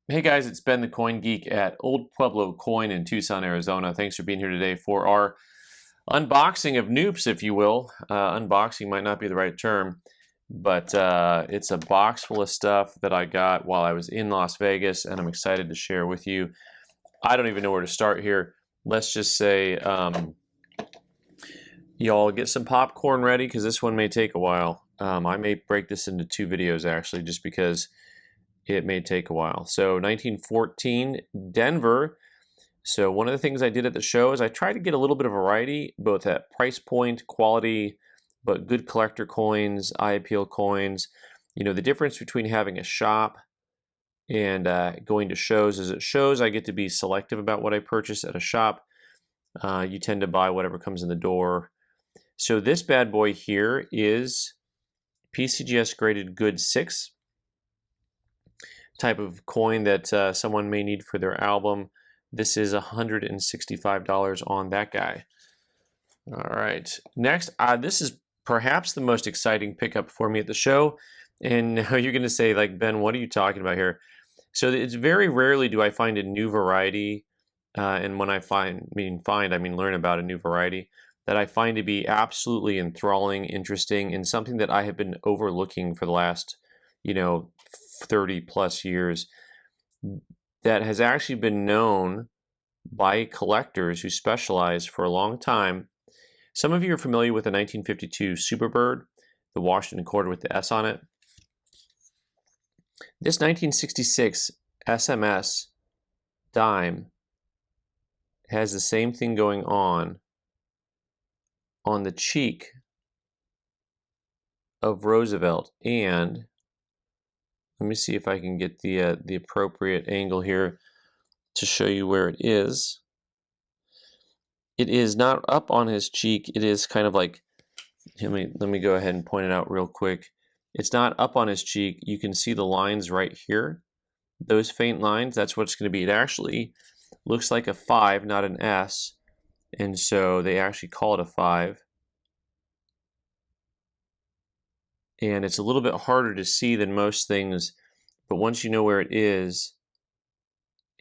Hey guys, it's Ben the Coin Geek at Old Pueblo Coin in Tucson, Arizona. Thanks for being here today for our unboxing of Noops, if you will. Unboxing might not be the right term, but it's a box full of stuff that I got while I was in Las Vegas, and I'm excited to share with you. I don't even know where to start here. Let's just say y'all get some popcorn ready because this one may take a while. I may break this into two videos actually, just because it may take a while. So 1914 Denver. So one of the things I did at the show is I tried to get a little bit of variety, both at price point, quality, but good collector coins, eye appeal coins. You know, the difference between having a shop and going to shows is at shows I get to be selective about what I purchase. At a shop, you tend to buy whatever comes in the door. So this bad boy here is PCGS graded good 6. Type of coin that someone may need for their album. This is $165 on that guy. All right, next, this is perhaps the most exciting pickup for me at the show. And now you're going to say, like, Ben, what are you talking about here? So it's very rarely do I find a new variety, and when I learn about a new variety that I find to be absolutely enthralling, interesting, and something that I have been overlooking for the last, 30 plus years, that has actually been known by collectors who specialize for a long time. Some of you are familiar with the 1952 Superbird, the Washington quarter with the S on it. This 1966 SMS dime has the same thing going on the cheek of Roosevelt. And let me see if I can get the appropriate angle here to show you where it is. It is not up on his cheek. It is kind of like, let me go ahead and point it out real quick. It's not up on his cheek. You can see the lines right here. Those faint lines, that's what it's going to be. It actually looks like a 5, not an S. And so they actually call it a 5. And it's a little bit harder to see than most things, but once you know where it is,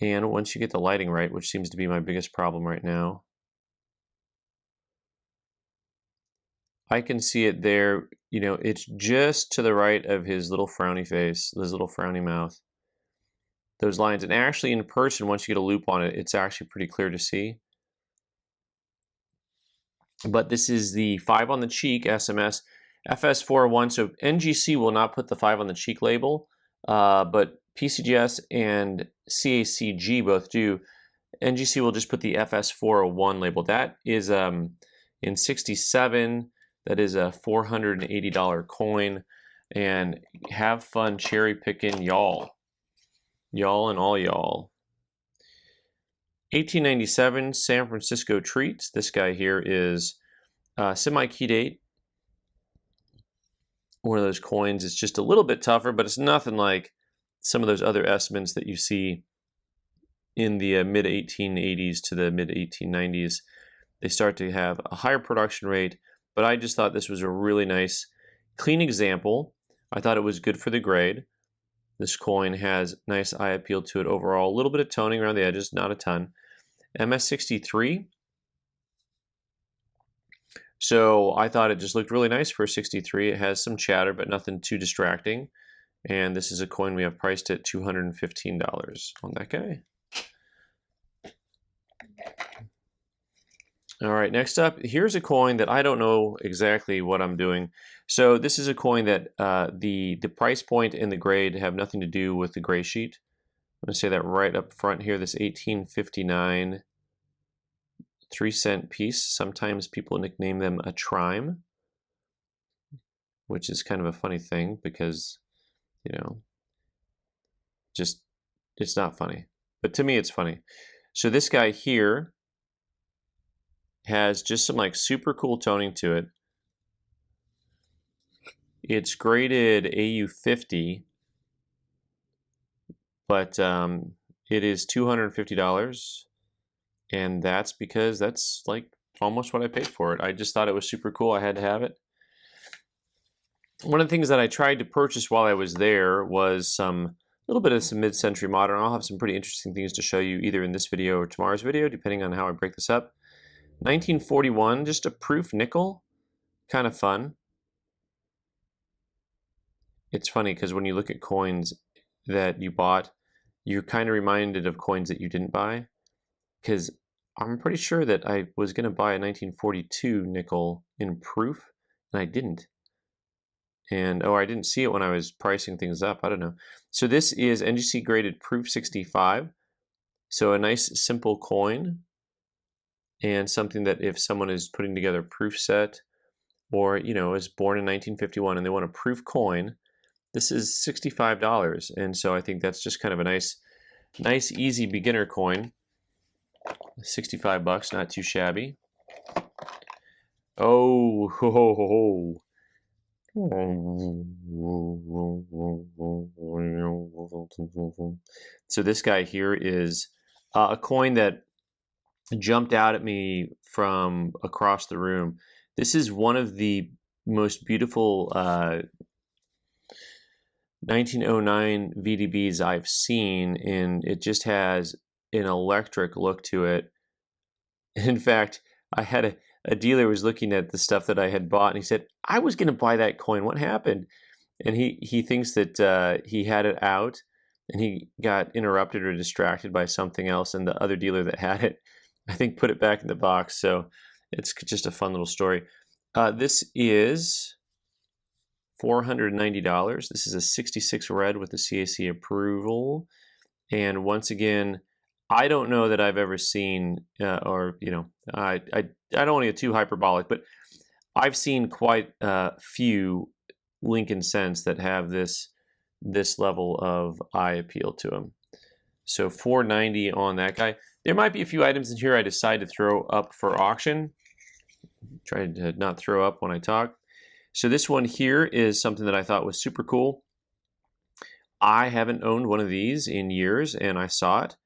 and once you get the lighting right, which seems to be my biggest problem right now, I can see it there. It's just to the right of his little frowny face, his little frowny mouth. Those lines, and actually in person, once you get a loop on it, it's actually pretty clear to see. But this is the 5 on the cheek SMS FS401. So NGC will not put the 5 on the cheek label, but PCGS and CACG both do. NGC will just put the FS401 label. That is in 67. That is a $480 coin. And have fun cherry picking, y'all. Y'all and all y'all. 1897 San Francisco Treats. This guy here is semi-key date. One of those coins. It's just a little bit tougher, but it's nothing like some of those other S-mints that you see in the mid-1880s to the mid-1890s. They start to have a higher production rate, but I just thought this was a really nice, clean example. I thought it was good for the grade. This coin has nice eye appeal to it overall. A little bit of toning around the edges, not a ton. MS63. So I thought it just looked really nice for a 63. It has some chatter, but nothing too distracting. And this is a coin we have priced at $215 on that guy. All right, next up, here's a coin that I don't know exactly what I'm doing. So this is a coin that the price point and the grade have nothing to do with the gray sheet. I'm going to say that right up front here, this 1859 3-cent piece. Sometimes people nickname them a trime, which is kind of a funny thing because, just it's not funny. But to me, it's funny. So this guy here has just some like super cool toning to it. It's graded AU50, but it is $250, and that's because that's like almost what I paid for it. I just thought it was super cool. I had to have it. One of the things that I tried to purchase while I was there was some little bit of some mid-century modern. I'll have some pretty interesting things to show you either in this video or tomorrow's video, depending on how I break this up. 1941, just a proof nickel, kind of fun. It's funny because when you look at coins that you bought, you're kind of reminded of coins that you didn't buy, because I'm pretty sure that I was going to buy a 1942 nickel in proof, and I didn't. And, oh, I didn't see it when I was pricing things up. I don't know. So this is NGC graded proof 65. So a nice simple coin, and something that if someone is putting together a proof set, or, you know, is born in 1951 and they want a proof coin, this is $65. And so I think that's just kind of a nice, easy beginner coin. 65 bucks, not too shabby. Oh, ho, ho, ho, ho. So this guy here is a coin that jumped out at me from across the room. This is one of the most beautiful 1909 VDBs I've seen, and it just has an electric look to it. In fact, I had a dealer was looking at the stuff that I had bought, and he said, I was going to buy that coin. What happened? And he thinks that he had it out, and he got interrupted or distracted by something else, and the other dealer that had it, I think, put it back in the box. So it's just a fun little story. This is $490. This is a 66 red with the CAC approval. And once again, I don't know that I've ever seen, or, you know, I don't want to get too hyperbolic, but I've seen quite a few Lincoln cents that have this level of eye appeal to them. So $490 on that guy. There might be a few items in here I decide to throw up for auction. Try to not throw up when I talk. So this one here is something that I thought was super cool. I haven't owned one of these in years, and I saw it.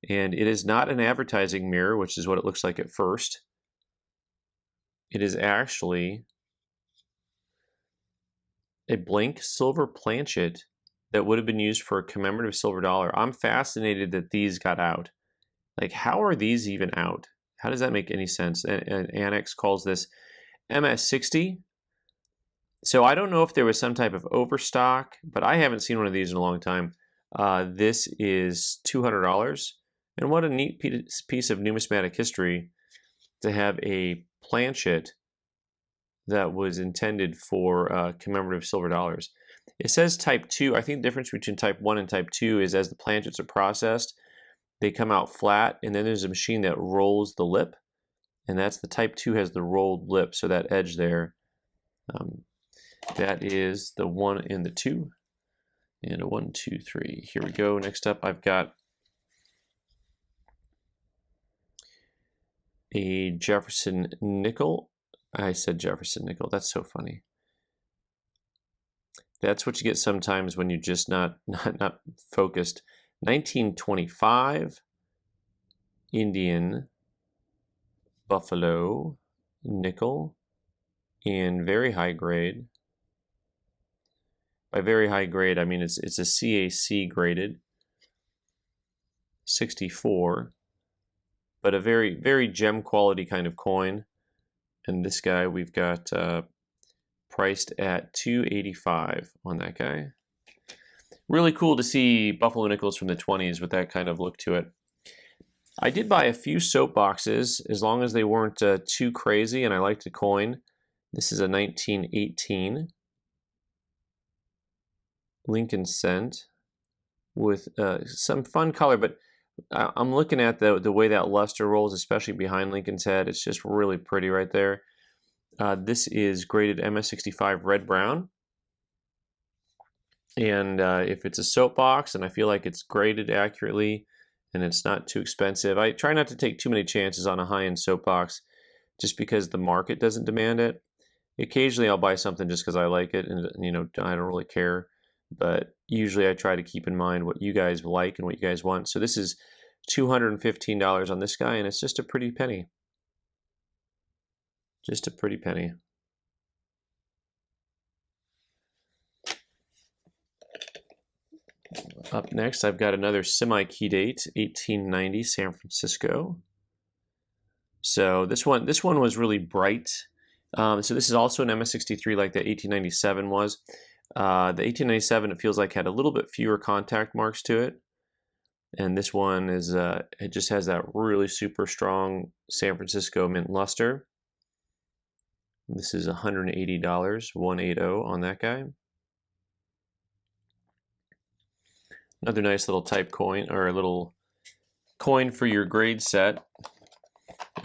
And it is not an advertising mirror, which is what it looks like at first. It is actually a blank silver planchet that would have been used for a commemorative silver dollar. I'm fascinated that these got out. Like, how are these even out? How does that make any sense? And Annex calls this MS60. So I don't know if there was some type of overstock, but I haven't seen one of these in a long time. This is $200. And what a neat piece of numismatic history to have a planchet that was intended for commemorative silver dollars. It says type 2. I think the difference between type 1 and type 2 is as the planchets are processed, they come out flat, and then there's a machine that rolls the lip, and that's the type 2 has the rolled lip, so that edge there, that is the 1 and the 2. And a 1, 2, 3. Here we go. Next up, I've got a Jefferson nickel. I said Jefferson nickel. That's so funny. That's what you get sometimes when you're just not focused. 1925 Indian Buffalo nickel in very high grade. By very high grade, I mean it's a CAC graded 64, but a very, very gem quality kind of coin. And this guy we've got priced at $285 on that guy. Really cool to see Buffalo nickels from the 20s with that kind of look to it. I did buy a few soap boxes as long as they weren't too crazy, and I liked the coin. This is a 1918 Lincoln cent with some fun color, but I'm looking at the way that luster rolls, especially behind Lincoln's head. It's just really pretty right there. This is graded MS65 red brown. And if it's a soap box and I feel like it's graded accurately and it's not too expensive, I try not to take too many chances on a high-end soap box just because the market doesn't demand it. Occasionally I'll buy something just because I like it, and you know, I don't really care. But usually I try to keep in mind what you guys like and what you guys want. So this is $215 on this guy, and it's just a pretty penny. Just a pretty penny. Up next, I've got another semi-key date, 1890 San Francisco. So this one was really bright. So this is also an MS63 like the 1897 was. The 1897, it feels like, had a little bit fewer contact marks to it. And this one is, it just has that really super strong San Francisco mint luster. This is $180, 180 on that guy. Another nice little type coin, or a little coin for your grade set.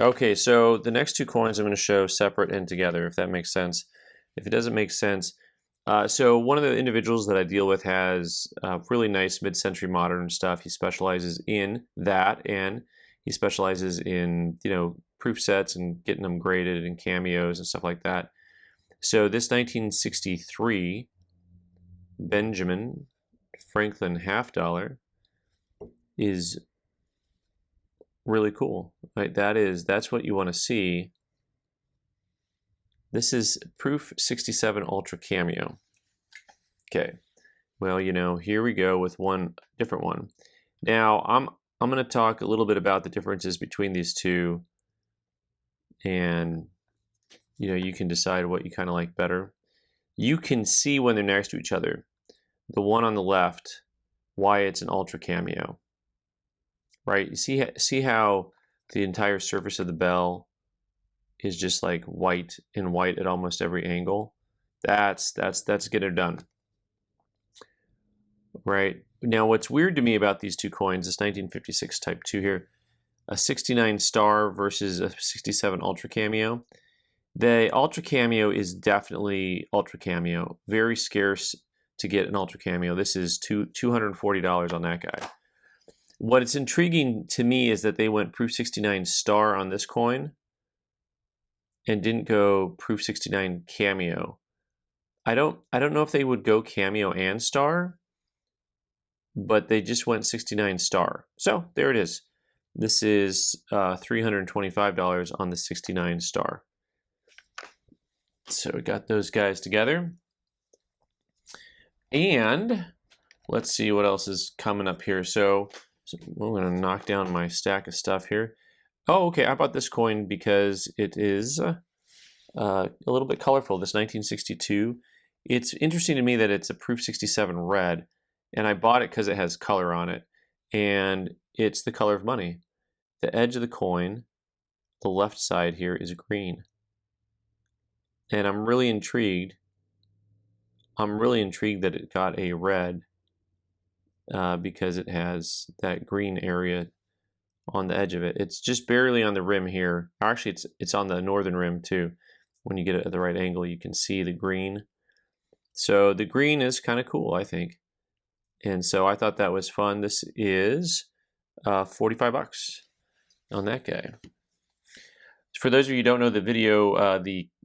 Okay, so the next two coins I'm going to show separate and together, if that makes sense. If it doesn't make sense, so one of the individuals that I deal with has really nice mid-century modern stuff. He specializes in that, and he specializes in, you know, proof sets and getting them graded and cameos and stuff like that. So this 1963 Benjamin Franklin half dollar is really cool, right? That's what you want to see. This is proof 67 ultra cameo. Okay, well, you know, here we go with one different one. Now I'm going to talk a little bit about the differences between these two, and you know, you can decide what you kind of like better. You can see when they're next to each other, the one on the left, why it's an ultra cameo, right? You see how the entire surface of the bell is just like white and white at almost every angle. That's get it done. Right. Now what's weird to me about these two coins, this 1956 Type 2 here, a 69 star versus a 67 Ultra Cameo. The Ultra Cameo is definitely Ultra Cameo. Very scarce to get an Ultra Cameo. This is $240 on that guy. What is intriguing to me is that they went proof 69 star on this coin and didn't go proof 69 cameo. I don't know if they would go cameo and star, but they just went 69 star. So there it is. This is $325 on the 69 star. So we got those guys together. And let's see what else is coming up here. So I'm going to knock down my stack of stuff here. Oh, okay. I bought this coin because it is a little bit colorful. This 1962. It's interesting to me that it's a proof 67 red, and I bought it because it has color on it, and it's the color of money. The edge of the coin, the left side here, is green, and I'm really intrigued. I'm really intrigued that it got a red because it has that green area on the edge of it. It's just barely on the rim here. Actually, it's on the northern rim too. When you get it at the right angle, you can see the green. So the green is kind of cool, I think. And so I thought that was fun. This is $45 on that guy. For those of you who don't know the video,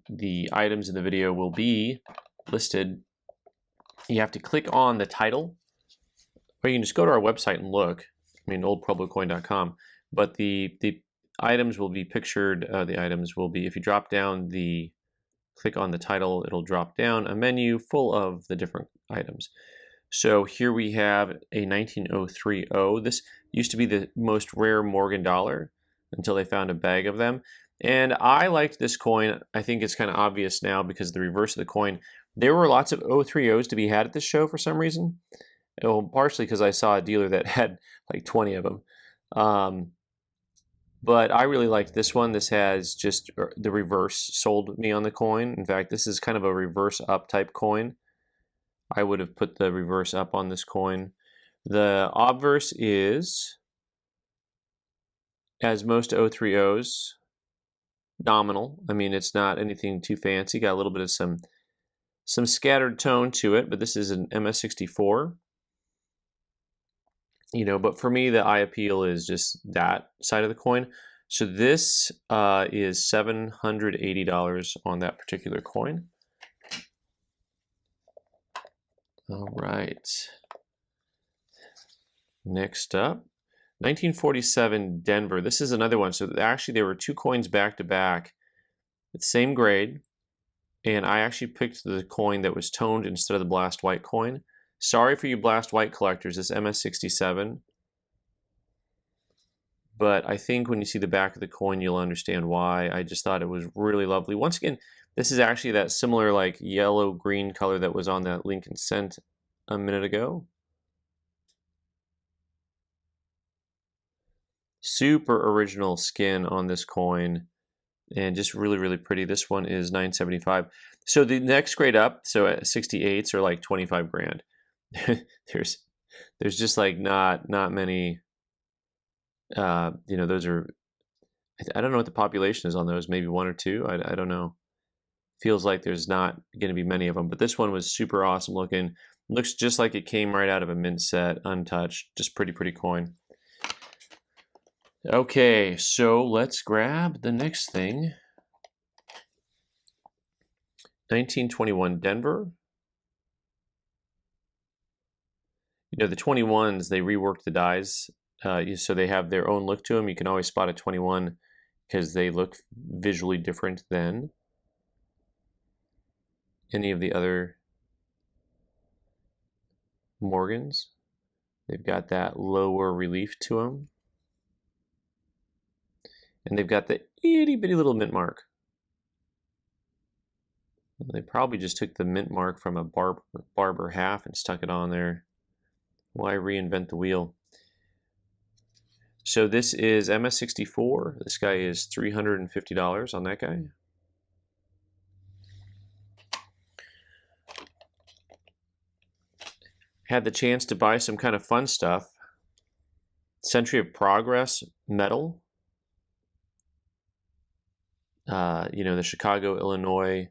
the items in the video will be listed. You have to click on the title, or you can just go to our website and look. I mean, oldpueblocoin.com. But the items will be pictured. The items will be, if you drop down click on the title, it'll drop down a menu full of the different items. So here we have a 19030. This used to be the most rare Morgan dollar until they found a bag of them. And I liked this coin. I think it's kind of obvious now because of the reverse of the coin. There were lots of 030s to be had at this show for some reason. Well, partially because I saw a dealer that had like 20 of them. But I really liked this one. This has just the reverse sold me on the coin. In fact, this is kind of a reverse up type coin. I would have put the reverse up on this coin. The obverse is, as most 030s, nominal. I mean, it's not anything too fancy. Got a little bit of some scattered tone to it, but this is an MS64. You know, but for me, the eye appeal is just that side of the coin. So this is $780 on that particular coin. All right. Next up, 1947 Denver. This is another one. So actually, there were two coins back to back, the same grade, and I actually picked the coin that was toned instead of the blast white coin. Sorry for you Blast White collectors, this MS67. But I think when you see the back of the coin, you'll understand why. I just thought it was really lovely. Once again, this is actually that similar like yellow-green color that was on that Lincoln Cent a minute ago. Super original skin on this coin and just really, really pretty. This one is $9.75. So the next grade up, so at 68s are like 25 grand. there's just like not many, you know, those are, I don't know what the population is on those, maybe one or two. I don't know. Feels like there's not going to be many of them, but this one was super awesome looking. Looks just like it came right out of a mint set, untouched. Just pretty coin. Okay, so let's grab the next thing. 1921 Denver. You know, the 21s, they reworked the dies, so they have their own look to them. You can always spot a 21 because they look visually different than any of the other Morgans. They've got that lower relief to them. And they've got the itty bitty little mint mark. They probably just took the mint mark from a barber half and stuck it on there. Why reinvent the wheel? So this is MS64. This guy is $350 on that guy. Had the chance to buy some kind of fun stuff. Century of Progress metal. You know, the Chicago, Illinois.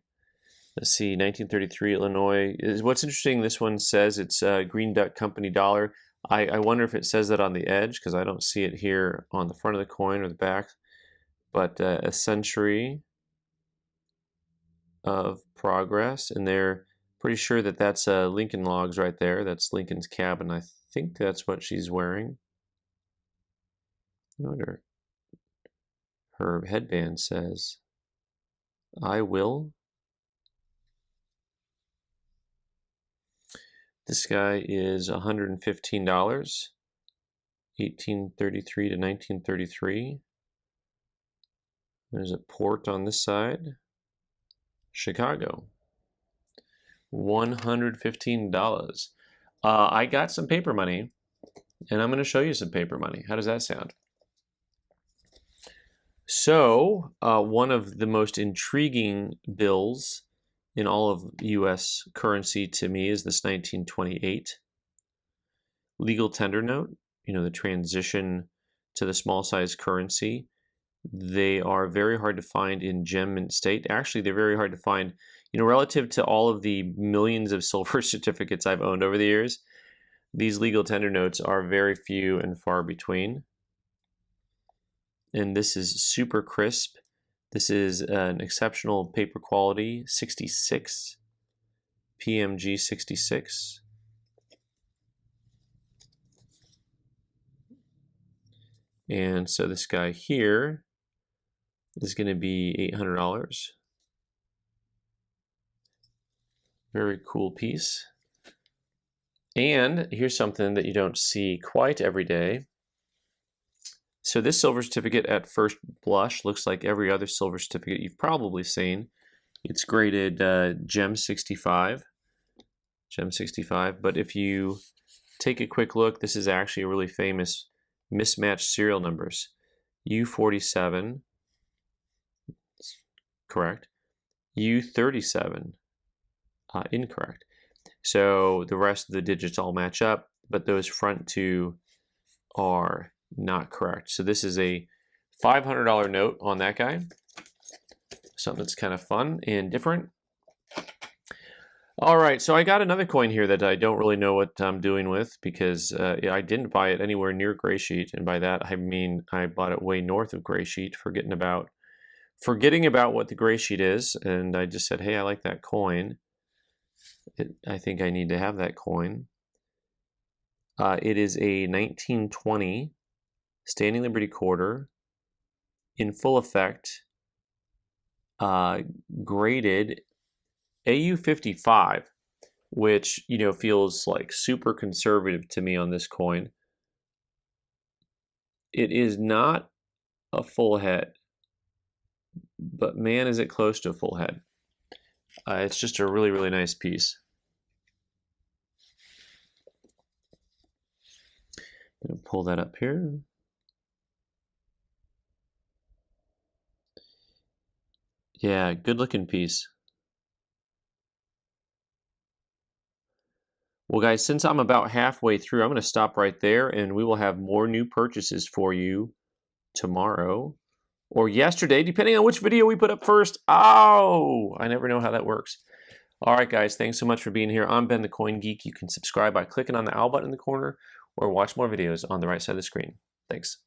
Let's see, 1933 Illinois. What's interesting, this one says it's Green Duck Company dollar. I wonder if it says that on the edge, because I don't see it here on the front of the coin or the back. But a Century of Progress, and they're pretty sure that that's Lincoln Logs right there. That's Lincoln's cabin. I think that's what she's wearing. I wonder. Her headband says, I will. This guy is $115, 1833 to 1933. There's a port on this side. Chicago, $115. I got some paper money, and I'm going to show you some paper money. How does that sound? So, one of the most intriguing bills in all of U.S. currency to me is this 1928 legal tender note. You know, the transition to the small size currency. They are very hard to find in gem mint state. Actually, they're very hard to find, you know, relative to all of the millions of silver certificates I've owned over the years. These legal tender notes are very few and far between. And this is super crisp. This is an exceptional paper quality, 66, PMG 66. And so this guy here is going to be $800. Very cool piece. And here's something that you don't see quite every day. So this silver certificate at first blush looks like every other silver certificate you've probably seen. It's graded Gem 65. Gem 65. But if you take a quick look, this is actually a really famous mismatched serial numbers. U47, correct. U37, incorrect. So the rest of the digits all match up, but those front two are not correct. So this is a $500 note on that guy. Something that's kind of fun and different. All right, so I got another coin here that I don't really know what I'm doing with because I didn't buy it anywhere near gray sheet, and by that I mean I bought it way north of gray sheet, forgetting about what the gray sheet is, and I just said, hey, I like that coin. I think I need to have that coin. It is a 1920 Standing Liberty Quarter in full effect, graded AU55. which, you know, feels like super conservative to me on this coin. It is not a full head, but man, is it close to a full head. It's just a really, really nice piece. I'm going to pull that up here. Yeah, good looking piece. Well, guys, since I'm about halfway through, I'm going to stop right there, and we will have more new purchases for you tomorrow or yesterday, depending on which video we put up first. Oh, I never know how that works. All right, guys, thanks so much for being here. I'm Ben the Coin Geek. You can subscribe by clicking on the owl button in the corner or watch more videos on the right side of the screen. Thanks.